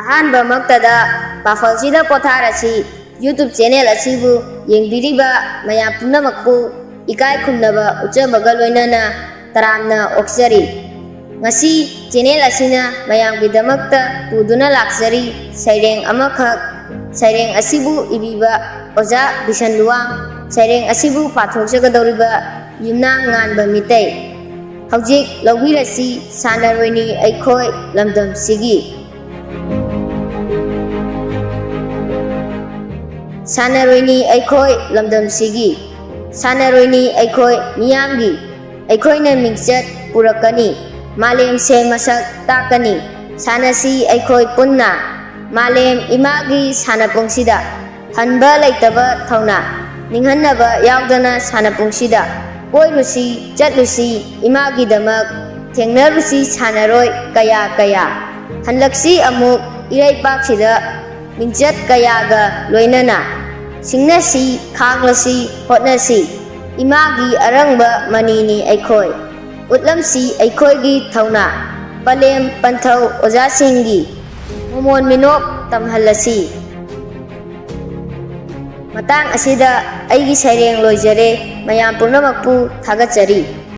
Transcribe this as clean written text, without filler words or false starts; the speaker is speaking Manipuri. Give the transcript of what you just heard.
ꯑꯍꯥꯟꯕꯃꯛꯇꯗ ꯄꯥꯐꯜꯁꯤꯗ ꯄꯣꯊꯥꯔꯁꯤ YouTube ꯆꯦꯅꯦꯜ ꯑꯁꯤꯕꯨ ꯌꯦꯡꯕꯤꯔꯤꯕ ꯃꯌꯥꯝ ꯄꯨꯝꯅꯃꯛꯄꯨ ꯏꯀꯥꯏ ꯈꯨꯝꯅꯕ ꯎꯠꯆꯕꯒ ꯂꯣꯏꯅꯅ ꯇꯔꯥꯝꯅ ꯑꯣꯛꯆꯔꯤ꯫ ꯉꯁꯤ ꯆꯦꯅꯦꯜ ꯑꯁꯤꯅ ꯃꯌꯥꯝꯒꯤꯗꯃꯛꯇ ꯄꯨꯗꯨꯅ ꯂꯥꯛꯆꯔꯤ ꯁꯩꯔꯦꯡ ꯑꯃꯈꯛ꯫ ꯁꯩꯔꯦꯡ ꯑꯁꯤꯕꯨ ꯏꯕꯤꯕ ꯑꯣꯖꯥ ꯕꯤꯁꯟ ꯂꯨꯋꯥꯡ, ꯁꯩꯔꯦꯡ ꯑꯁꯤꯕꯨ ꯄꯥꯊꯣꯛꯆꯒꯗꯧꯔꯤꯕ ꯌꯨꯝꯅꯥꯝ ꯉꯥꯟꯕ ꯃꯤꯇꯩ꯫ ꯍꯧꯖꯤꯛ ꯂꯧꯕꯤꯔꯁꯤ ꯁꯥꯟꯅꯔꯣꯏꯅꯤ ꯑꯩꯈꯣꯏ ꯂꯝꯗꯝꯁꯤꯒꯤ꯫ ꯁꯥꯟꯅꯔꯣꯏꯅꯤ ꯑꯩꯈꯣꯏ ꯂꯝꯗꯝꯁꯤꯒꯤ, ꯁꯥꯟꯅꯔꯣꯏꯅꯤ ꯑꯩꯈꯣꯏ ꯃꯤꯌꯥꯝꯒꯤ꯫ ꯑꯩꯈꯣꯏꯅ ꯃꯤꯡꯆꯠ ꯄꯨꯔꯛꯀꯅꯤ, ꯃꯥꯂꯦꯝꯁꯦ ꯃꯁꯛ ꯇꯥꯛꯀꯅꯤ꯫ ꯁꯥꯟꯅꯁꯤ ꯑꯩꯈꯣꯏ ꯄꯨꯟꯅ ꯃꯥꯂꯦꯝ ꯏꯃꯥꯒꯤ ꯁꯥꯟꯅꯄꯨꯡꯁꯤꯗ꯫ ꯍꯟꯕ ꯂꯩꯇꯕ ꯊꯧꯅ, ꯅꯤꯡꯍꯟꯅꯕ ꯌꯥꯎꯗꯅ ꯁꯥꯟꯅꯄꯨꯡꯁꯤꯗ ꯀꯣꯏꯔꯨꯁꯤ ꯆꯠꯂꯨꯁꯤ ꯏꯃꯥꯒꯤꯗꯃꯛ, ꯊꯦꯡꯅꯔꯨꯁꯤ ꯁꯥꯟꯅꯔꯣꯏ ꯀꯌꯥ ꯀꯌꯥ꯫ ꯍꯜꯂꯛꯁꯤ ꯑꯃꯨꯛ ꯏꯔꯩꯄꯥꯛꯁꯤꯗ ꯃꯤꯡꯆꯠ ꯀꯌꯥꯒ ꯂꯣꯏꯅꯅ꯫ ꯁꯤꯡꯅꯁꯤ ꯈꯥꯡꯂꯁꯤ ꯍꯣꯠꯅꯁꯤ, ꯏꯃꯥꯒꯤ ꯑꯔꯪꯕ ꯃꯅꯤꯅꯤ ꯑꯩꯈꯣꯏ꯫ ꯎꯠꯂꯝꯁꯤ ꯑꯩꯈꯣꯏꯒꯤ ꯊꯧꯅ, ꯄꯂꯦꯝ ꯄꯟꯊꯧ ꯑꯣꯖꯥꯁꯤꯡꯒꯤ ꯃꯣꯃꯣꯟ ꯃꯤꯅꯣꯛ ꯇꯝꯍꯜꯂꯁꯤ꯫ ꯃꯇꯥꯡ ꯑꯁꯤꯗ ꯑꯩꯒꯤ ꯁꯩꯔꯦꯡ ꯂꯣꯏꯖꯔꯦ꯫ ꯃꯌꯥꯝ ꯄꯨꯝꯅꯃꯛꯄꯨ ꯊꯥꯒꯠꯆꯔꯤ꯫